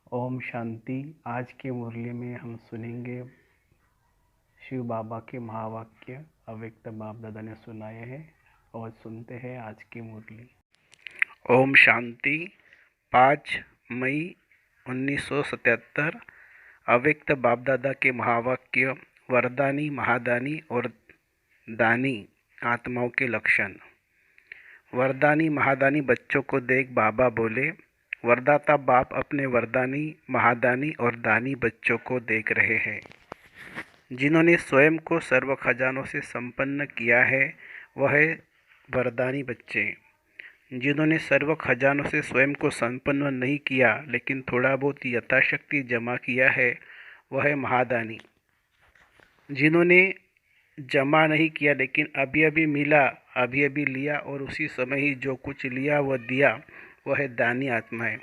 ओम शांति। आज के मुरली में हम सुनेंगे शिव बाबा के महावाक्य अव्यक्त बाप दादा ने सुनाए हैं और सुनते हैं आज की मुरली। ओम शांति। 5 मई 1977 अव्यक्त बाप दादा के महावाक्य वरदानी महादानी और दानी आत्माओं के लक्षण। वरदानी महादानी बच्चों को देख बाबा बोले, वरदाता बाप अपने वरदानी महादानी और दानी बच्चों को देख रहे हैं, जिन्होंने स्वयं को सर्व खजानों से संपन्न किया है। वह वरदानी बच्चे। जिन्होंने सर्व खजानों से स्वयं को संपन्न नहीं किया लेकिन थोड़ा बहुत यथाशक्ति जमा किया है, वह महादानी। जिन्होंने जमा नहीं किया लेकिन अभी अभी मिला, अभी अभी लिया और उसी समय ही जो कुछ लिया वह दिया, वह दानी आत्मा है।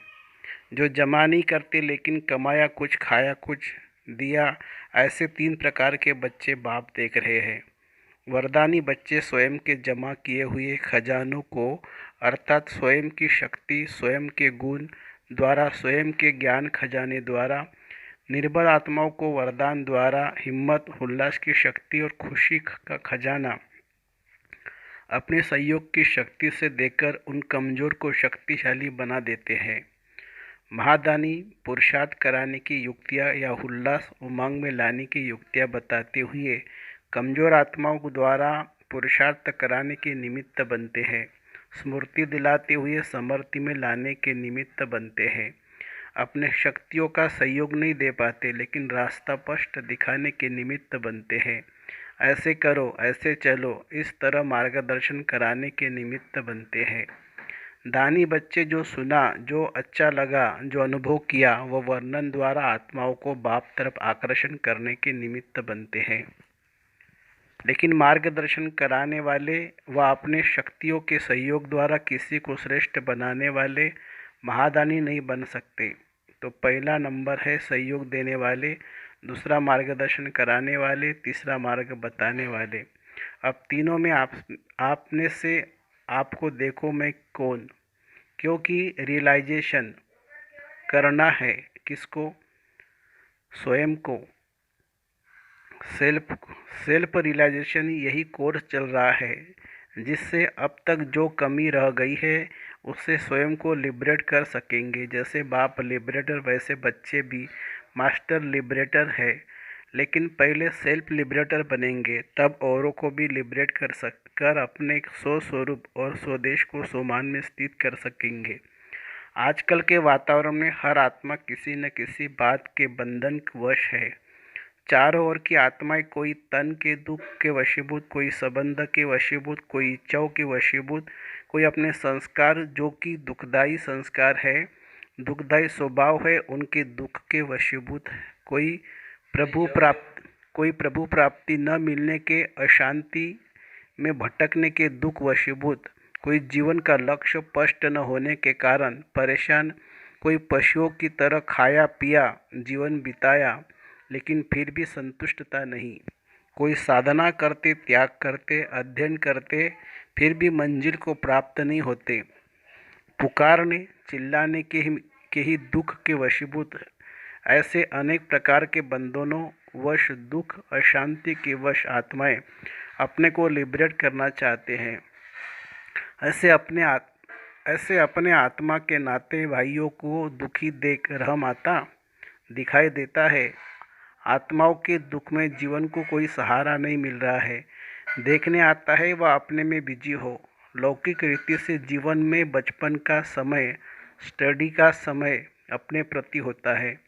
जो जमा नहीं करते लेकिन कमाया कुछ, खाया कुछ, दिया, ऐसे 3 प्रकार के बच्चे बाप देख रहे हैं। वरदानी बच्चे स्वयं के जमा किए हुए खजानों को अर्थात स्वयं की शक्ति, स्वयं के गुण द्वारा, स्वयं के ज्ञान खजाने द्वारा, निर्बल आत्माओं को वरदान द्वारा हिम्मत, उल्लास की शक्ति और खुशी का खजाना अपने सहयोग की शक्ति से देकर उन कमजोर को शक्तिशाली बना देते हैं। महादानी पुरुषार्थ कराने की युक्तियाँ या उल्लास उमंग में लाने की युक्तियाँ बताते हुए कमजोर आत्माओं द्वारा पुरुषार्थ कराने के निमित्त बनते हैं। स्मृति दिलाते हुए समृद्धि में लाने के निमित्त बनते हैं। अपने शक्तियों का सहयोग नहीं दे पाते लेकिन रास्ता स्पष्ट दिखाने के निमित्त बनते हैं। ऐसे करो, ऐसे चलो, इस तरह मार्गदर्शन कराने के निमित्त बनते हैं। दानी बच्चे जो सुना, जो अच्छा लगा, जो अनुभव किया, वह वर्णन द्वारा आत्माओं को बाप तरफ आकर्षण करने के निमित्त बनते हैं। लेकिन मार्गदर्शन कराने वाले व अपने शक्तियों के सहयोग द्वारा किसी को श्रेष्ठ बनाने वाले महादानी नहीं बन सकते। तो पहला नंबर है सहयोग देने वाले, दूसरा मार्गदर्शन कराने वाले, तीसरा मार्ग बताने वाले। अब तीनों में आपने से आपको देखो मैं कौन, क्योंकि रियलाइजेशन करना है किसको? स्वयं को। सेल्फ रियलाइजेशन यही कोर्स चल रहा है, जिससे अब तक जो कमी रह गई है उससे स्वयं को लिबरेट कर सकेंगे। जैसे बाप लिबरेटर वैसे बच्चे भी मास्टर लिबरेटर है, लेकिन पहले सेल्फ लिबरेटर बनेंगे, तब औरों को भी लिबरेट कर अपने स्व स्वरूप और स्वदेश को स्वमान में स्थित कर सकेंगे। आजकल के वातावरण में हर आत्मा किसी न किसी बात के बंधन वश है। चारों ओर की आत्माएं कोई तन के दुख के वशीभूत, कोई संबंध के वशीभूत, कोई इच्छाओं के वशीभूत, कोई अपने संस्कार जो कि दुखदायी संस्कार है, दुखदायी स्वभाव है, उनके दुख के वशीभूत है। कोई प्रभु प्राप्ति न मिलने के अशांति में भटकने के दुख वशीभूत, कोई जीवन का लक्ष्य स्पष्ट न होने के कारण परेशान, कोई पशुओं की तरह खाया पिया जीवन बिताया लेकिन फिर भी संतुष्टता नहीं, कोई साधना करते, त्याग करते, अध्ययन करते, फिर भी मंजिल को प्राप्त नहीं होते, पुकारने चिल्लाने के ही दुख के वशीभूत। ऐसे अनेक प्रकार के बंधनों वश, दुख अशांति के वश आत्माएं अपने को लिबरेट करना चाहते हैं। ऐसे अपने आत्मा के नाते भाइयों को दुखी देख रहम आता दिखाई देता है। आत्माओं के दुख में जीवन को कोई सहारा नहीं मिल रहा है, देखने आता है वह अपने में बिजी हो। लौकिक रीति से जीवन में बचपन का समय, स्टडी का समय अपने प्रति होता है,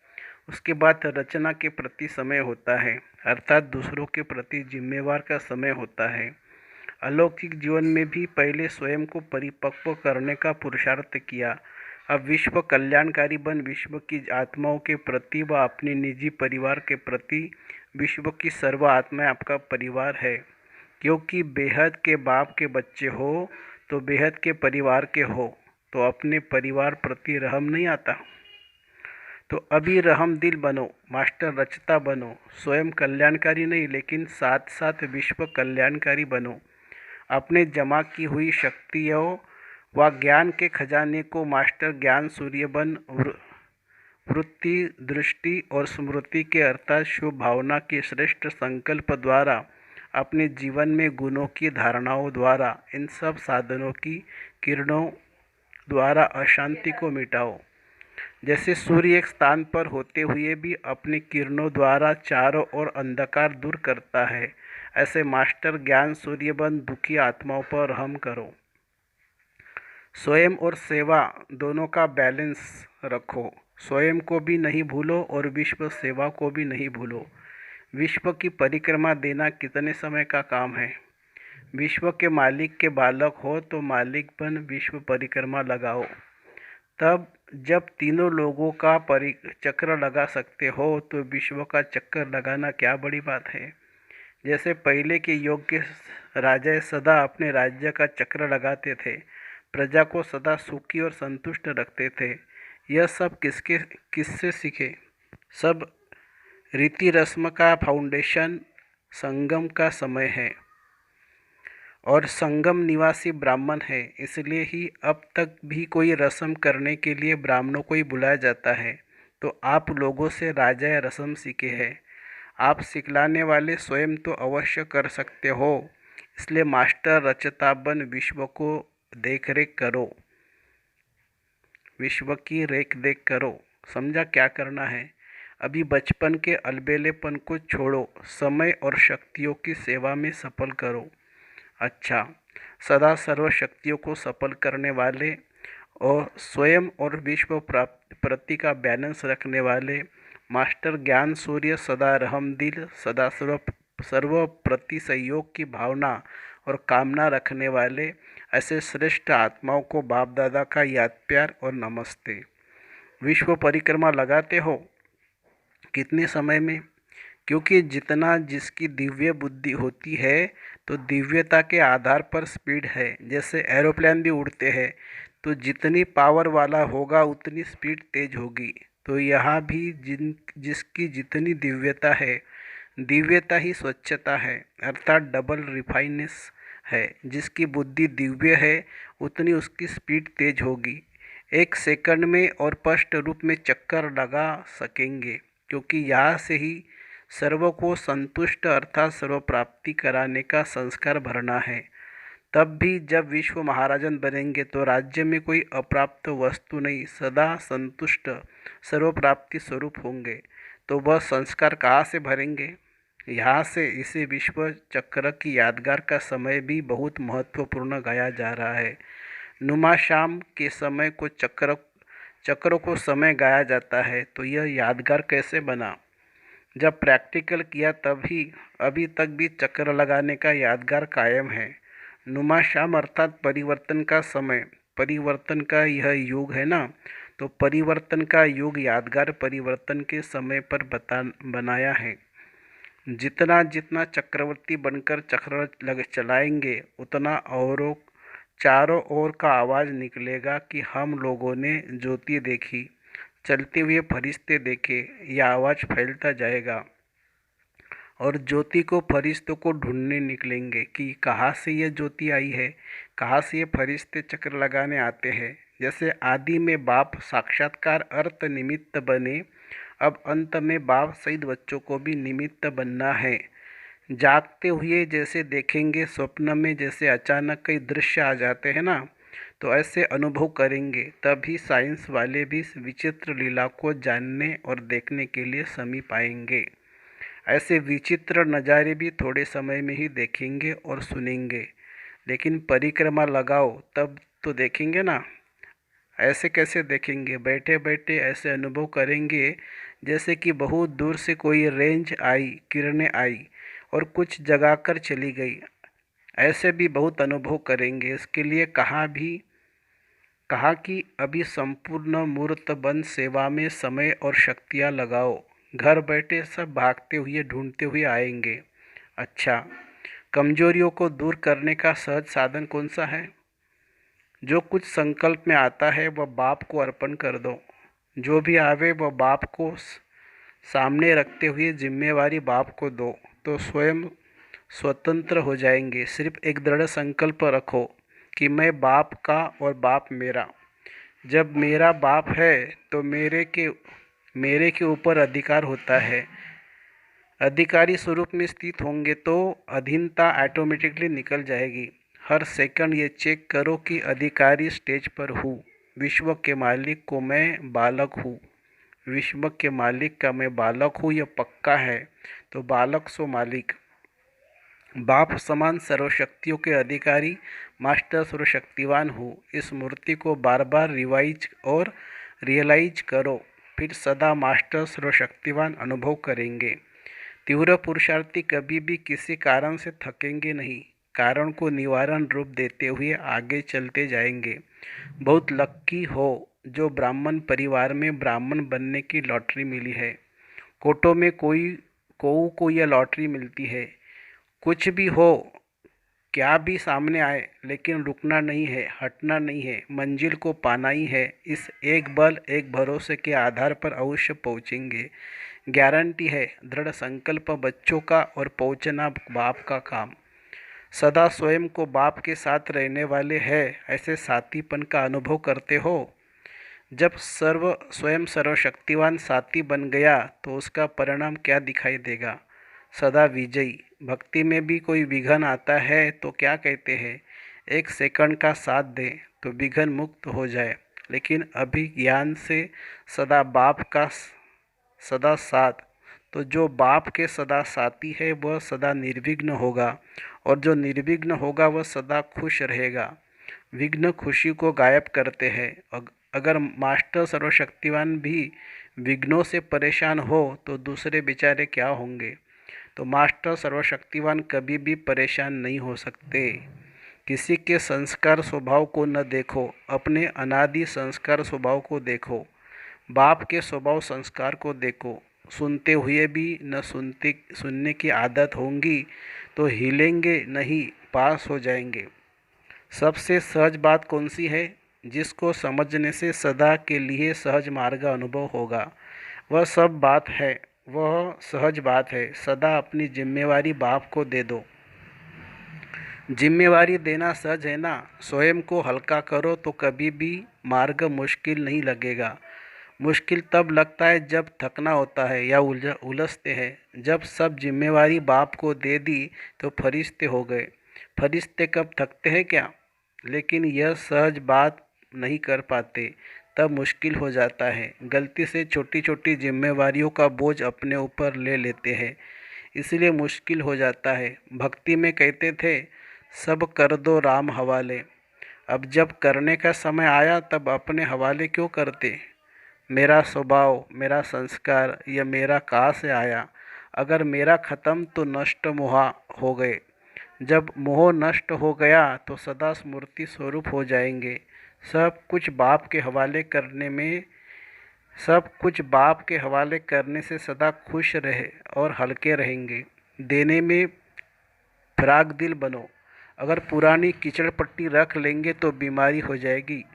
उसके बाद रचना के प्रति समय होता है, अर्थात दूसरों के प्रति जिम्मेवार का समय होता है। अलौकिक जीवन में भी पहले स्वयं को परिपक्व करने का पुरुषार्थ किया, अब विश्व कल्याणकारी बन विश्व की आत्माओं के प्रति व अपने निजी परिवार के प्रति विश्व की सर्व आत्माएं आपका परिवार है। क्योंकि बेहद के बाप के बच्चे हो तो बेहद के परिवार के हो, तो अपने परिवार प्रति रहम नहीं आता। तो अभी रहम दिल बनो, मास्टर रचता बनो, स्वयं कल्याणकारी नहीं लेकिन साथ साथ विश्व कल्याणकारी बनो। अपने जमा की हुई शक्तियों व ज्ञान के खजाने को मास्टर ज्ञान सूर्य बन वृत्ति, दृष्टि और स्मृति के अर्थात शुभ भावना के श्रेष्ठ संकल्प द्वारा अपने जीवन में गुणों की धारणाओं द्वारा इन सब साधनों की किरणों द्वारा अशांति को मिटाओ। जैसे सूर्य एक स्थान पर होते हुए भी अपनी किरणों द्वारा चारों ओर अंधकार दूर करता है, ऐसे मास्टर ज्ञान सूर्य बन दुखी आत्माओं पर रहम करो। स्वयं और सेवा दोनों का बैलेंस रखो। स्वयं को भी नहीं भूलो और विश्व सेवा को भी नहीं भूलो। विश्व की परिक्रमा देना कितने समय का काम है। विश्व के मालिक के बालक हो तो मालिक बन विश्व परिक्रमा लगाओ। तब जब तीनों लोगों का चक्र लगा सकते हो तो विश्व का चक्कर लगाना क्या बड़ी बात है। जैसे पहले के युग के राजा सदा अपने राज्य का चक्र लगाते थे, प्रजा को सदा सुखी और संतुष्ट रखते थे। यह सब किससे सीखे। सब रीति रस्म का फाउंडेशन संगम का समय है और संगम निवासी ब्राह्मण है, इसलिए ही अब तक भी कोई रस्म करने के लिए ब्राह्मणों को ही बुलाया जाता है। तो आप लोगों से राजा या रस्म सीखे हैं। आप सिखलाने वाले स्वयं तो अवश्य कर सकते हो, इसलिए मास्टर रचता बन विश्व को देख रेख करो, विश्व की रेख देख करो। समझा क्या करना है। अभी बचपन के अलबेलेपन को छोड़ो, समय और शक्तियों की सेवा में सफल करो। अच्छा, सदा सर्व शक्तियों को सफल करने वाले और स्वयं और विश्व प्रति का बैलेंस रखने वाले मास्टर ज्ञान सूर्य सदा रहम दिल, सदा सर्व प्रति सहयोग की भावना और कामना रखने वाले ऐसे श्रेष्ठ आत्माओं को बाप दादा का याद प्यार और नमस्ते। विश्व परिक्रमा लगाते हो कितने समय में। क्योंकि जितना जिसकी दिव्य बुद्धि होती है तो दिव्यता के आधार पर स्पीड है। जैसे एरोप्लेन भी उड़ते हैं तो जितनी पावर वाला होगा उतनी स्पीड तेज होगी। तो यहाँ भी जिसकी जितनी दिव्यता है, दिव्यता ही स्वच्छता है, अर्थात डबल रिफाइनेस है। जिसकी बुद्धि दिव्य है उतनी उसकी स्पीड तेज होगी। 1 सेकंड में और स्पष्ट रूप में चक्कर लगा सकेंगे, क्योंकि यहाँ से ही सर्व को संतुष्ट अर्थात सर्व प्राप्ति कराने का संस्कार भरना है। तब भी जब विश्व महाराजन बनेंगे तो राज्य में कोई अप्राप्त वस्तु नहीं, सदा संतुष्ट सर्व प्राप्ति स्वरूप होंगे। तो वह संस्कार कहाँ से भरेंगे। यहाँ से। इसे विश्व चक्र की यादगार का समय भी बहुत महत्वपूर्ण गाया जा रहा है। नुमा शाम के समय को चक्र को समय गाया जाता है। तो यह यादगार कैसे बना। जब प्रैक्टिकल किया तभी अभी तक भी चक्र लगाने का यादगार कायम है। नुमा शाम अर्थात परिवर्तन का समय, परिवर्तन का यह युग है ना। तो परिवर्तन का युग यादगार परिवर्तन के समय पर बनाया है। जितना जितना चक्रवर्ती बनकर चक्र चलाएंगे उतना औरों चारों ओर का आवाज़ निकलेगा कि हम लोगों ने ज्योति देखी, चलते हुए फरिश्ते देखे। यह आवाज़ फैलता जाएगा और ज्योति को फरिश्तों को ढूंढने निकलेंगे कि कहाँ से यह ज्योति आई है, कहाँ से ये फरिश्ते चक्र लगाने आते हैं। जैसे आदि में बाप साक्षात्कार अर्थ निमित्त बने, अब अंत में बाप सहित बच्चों को भी निमित्त बनना है। जागते हुए जैसे देखेंगे, स्वप्न में जैसे अचानक कई दृश्य आ जाते हैं ना, तो ऐसे अनुभव करेंगे। तभी साइंस वाले भी इस विचित्र लीला को जानने और देखने के लिए समीप आएंगे। ऐसे विचित्र नज़ारे भी थोड़े समय में ही देखेंगे और सुनेंगे। लेकिन परिक्रमा लगाओ तब तो देखेंगे ना। ऐसे कैसे देखेंगे। बैठे बैठे ऐसे अनुभव करेंगे जैसे कि बहुत दूर से कोई रेंज आई, किरणें आई और कुछ जगा कर चली गई। ऐसे भी बहुत अनुभव करेंगे। इसके लिए कहा कि अभी संपूर्ण मूर्त बन सेवा में समय और शक्तियाँ लगाओ। घर बैठे सब भागते हुए ढूंढते हुए आएंगे। अच्छा, कमजोरियों को दूर करने का सहज साधन कौन सा है। जो कुछ संकल्प में आता है वह बाप को अर्पण कर दो। जो भी आवे वह बाप को सामने रखते हुए जिम्मेवारी बाप को दो, तो स्वयं स्वतंत्र हो जाएंगे। सिर्फ एक दृढ़ संकल्प रखो कि मैं बाप का और बाप मेरा। जब मेरा बाप है तो मेरे के मेरे के ऊपर अधिकार होता है। अधिकारी स्वरूप में स्थित होंगे तो अधीनता ऑटोमेटिकली निकल जाएगी। हर सेकंड ये चेक करो कि अधिकारी स्टेज पर हूँ। विश्व के मालिक को मैं बालक हूँ। विश्व के मालिक का मैं बालक हूँ, यह पक्का है। तो बालक सो मालिक। बाप समान सर्वशक्तियों के अधिकारी मास्टर सर्वशक्तिवान हूँ। इस मूर्ति को बार बार रिवाइज और रियलाइज करो, फिर सदा मास्टर सर्वशक्तिवान अनुभव करेंगे। तीव्र पुरुषार्थी कभी भी किसी कारण से थकेंगे नहीं। कारण को निवारण रूप देते हुए आगे चलते जाएंगे। बहुत लक्की हो जो ब्राह्मण परिवार में ब्राह्मण बनने की लॉटरी मिली है। कोटों में को यह लॉटरी मिलती है। कुछ भी हो, क्या भी सामने आए, लेकिन रुकना नहीं है, हटना नहीं है, मंजिल को पाना ही है। इस एक बल एक भरोसे के आधार पर अवश्य पहुँचेंगे। गारंटी है, दृढ़ संकल्प बच्चों का और पहुँचना बाप का काम। सदा स्वयं को बाप के साथ रहने वाले हैं, ऐसे साथीपन का अनुभव करते हो। जब स्वयं सर्वशक्तिवान साथी बन गया तो उसका परिणाम क्या दिखाई देगा? सदा विजयी। भक्ति में भी कोई विघन आता है तो क्या कहते हैं? एक सेकंड का साथ दे तो विघन मुक्त हो जाए। लेकिन अभी ज्ञान से सदा बाप का सदा साथ, तो जो बाप के सदा साथी है वह सदा निर्विघ्न होगा, और जो निर्विघ्न होगा वह सदा खुश रहेगा। विघ्न खुशी को गायब करते हैं। अगर मास्टर सर्वशक्तिवान भी विघ्नों से परेशान हो तो दूसरे बेचारे क्या होंगे? तो मास्टर सर्वशक्तिवान कभी भी परेशान नहीं हो सकते। किसी के संस्कार स्वभाव को न देखो, अपने अनादि संस्कार स्वभाव को देखो। बाप के स्वभाव संस्कार को देखो। सुनते हुए भी न सुनने की आदत होंगी तो हिलेंगे नहीं, पास हो जाएंगे। सबसे सहज बात कौन सी है? जिसको समझने से सदा के लिए सहज मार्ग अनुभव होगा। वह सब बात है, वह सहज बात है। सदा अपनी जिम्मेवारी बाप को दे दो। जिम्मेवारी देना सहज है ना? स्वयं को हल्का करो तो कभी भी मार्ग मुश्किल नहीं लगेगा। मुश्किल तब लगता है जब थकना होता है या उलझते हैं। जब सब जिम्मेवारी बाप को दे दी तो फरिश्ते हो गए। फरिश्ते कब थकते हैं क्या? लेकिन यह सहज बात नहीं कर पाते, तब मुश्किल हो जाता है। गलती से छोटी छोटी जिम्मेवारियों का बोझ अपने ऊपर ले लेते हैं, इसलिए मुश्किल हो जाता है। भक्ति में कहते थे, सब कर दो राम हवाले। अब जब करने का समय आया तब अपने हवाले क्यों करते? मेरा स्वभाव, मेरा संस्कार, यह मेरा कहाँ से आया? अगर मेरा खत्म तो नष्ट मोह हो गए। जब मोह नष्ट हो गया तो सदा स्मृति स्वरूप हो जाएंगे। सब कुछ बाप के हवाले करने से सदा खुश रहे और हल्के रहेंगे। देने में फराग दिल बनो। अगर पुरानी कीचड़ पट्टी रख लेंगे तो बीमारी हो जाएगी।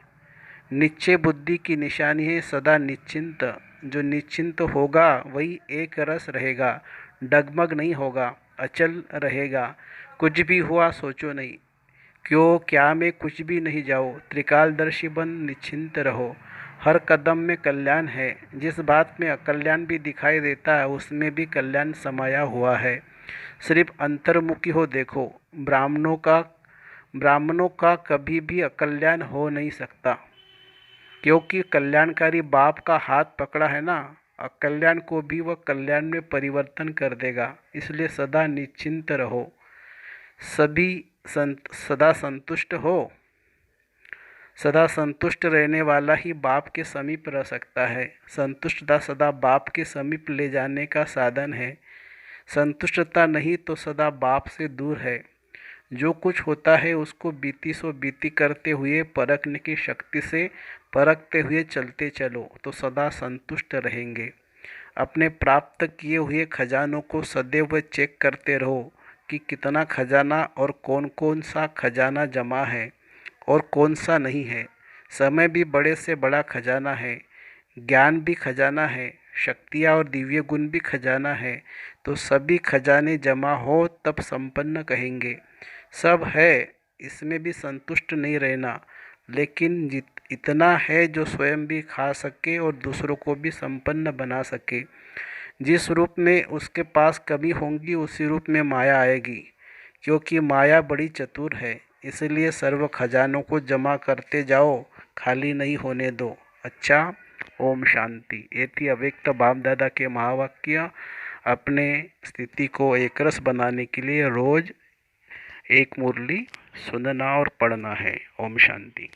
निश्चय बुद्धि की निशानी है सदा निश्चिंत। जो निश्चिंत होगा वही एक रस रहेगा, डगमग नहीं होगा, अचल रहेगा। कुछ भी हुआ सोचो नहीं, क्यों क्या में कुछ भी नहीं जाओ। त्रिकालदर्शी बन निश्चिंत रहो। हर कदम में कल्याण है। जिस बात में अकल्याण भी दिखाई देता है उसमें भी कल्याण समाया हुआ है। सिर्फ अंतर्मुखी हो देखो। ब्राह्मणों का कभी भी अकल्याण हो नहीं सकता, क्योंकि कल्याणकारी बाप का हाथ पकड़ा है ना। अकल्याण को भी वह कल्याण में परिवर्तन कर देगा। इसलिए सदा निश्चिंत रहो। सदा संतुष्ट हो। सदा संतुष्ट रहने वाला ही बाप के समीप रह सकता है। संतुष्टता सदा बाप के समीप ले जाने का साधन है। संतुष्टता नहीं तो सदा बाप से दूर है। जो कुछ होता है उसको बीती सो बीती करते हुए परखने की शक्ति से परखते हुए चलते चलो तो सदा संतुष्ट रहेंगे। अपने प्राप्त किए हुए खजानों को सदैव चेक करते रहो कि कितना खजाना और कौन कौन सा खजाना जमा है और कौन सा नहीं है। समय भी बड़े से बड़ा खजाना है, ज्ञान भी खजाना है, शक्तियाँ और दिव्य गुण भी खजाना है। तो सभी खजाने जमा हो तब संपन्न कहेंगे। सब है, इसमें भी संतुष्ट नहीं रहना, लेकिन इतना है जो स्वयं भी खा सके और दूसरों को भी संपन्न बना सके। जिस रूप में उसके पास कमी होगी उसी रूप में माया आएगी, क्योंकि माया बड़ी चतुर है। इसलिए सर्व खजानों को जमा करते जाओ, खाली नहीं होने दो। अच्छा, ओम शांति। ये थी अव्यक्त बाप दादा के महावाक्य। अपने स्थिति को एकरस बनाने के लिए रोज एक मुरली सुनना और पढ़ना है। ओम शांति।